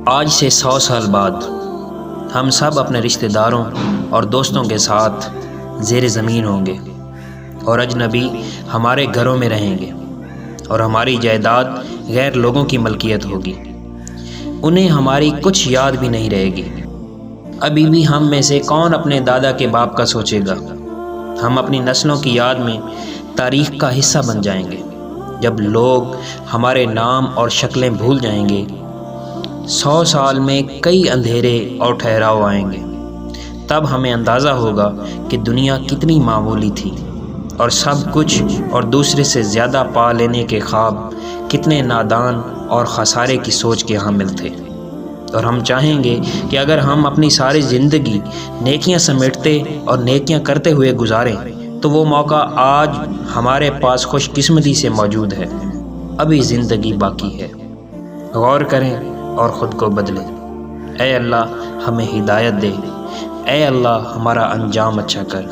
آج سے 100 سال بعد ہم سب اپنے رشتہ داروں اور دوستوں کے ساتھ زیر زمین ہوں گے اور اجنبی ہمارے گھروں میں رہیں گے اور ہماری جائیداد غیر لوگوں کی ملکیت ہوگی۔ انہیں ہماری کچھ یاد بھی نہیں رہے گی۔ ابھی بھی ہم میں سے کون اپنے دادا کے باپ کا سوچے گا؟ ہم اپنی نسلوں کی یاد میں تاریخ کا حصہ بن جائیں گے۔ جب لوگ ہمارے نام اور شکلیں بھول جائیں گے، 100 سال میں کئی اندھیرے اور ٹھہراؤ آئیں گے، تب ہمیں اندازہ ہوگا کہ دنیا کتنی معمولی تھی اور سب کچھ اور دوسرے سے زیادہ پا لینے کے خواب کتنے نادان اور خسارے کی سوچ کے حامل تھے۔ اور ہم چاہیں گے کہ اگر ہم اپنی ساری زندگی نیکیاں سمیٹتے اور نیکیاں کرتے ہوئے گزاریں تو وہ موقع آج ہمارے پاس خوش قسمتی سے موجود ہے۔ ابھی زندگی باقی ہے۔ غور کریں اور خود کو بدلیں۔ اے اللہ ہمیں ہدایت دے۔ اے اللہ ہمارا انجام اچھا کر۔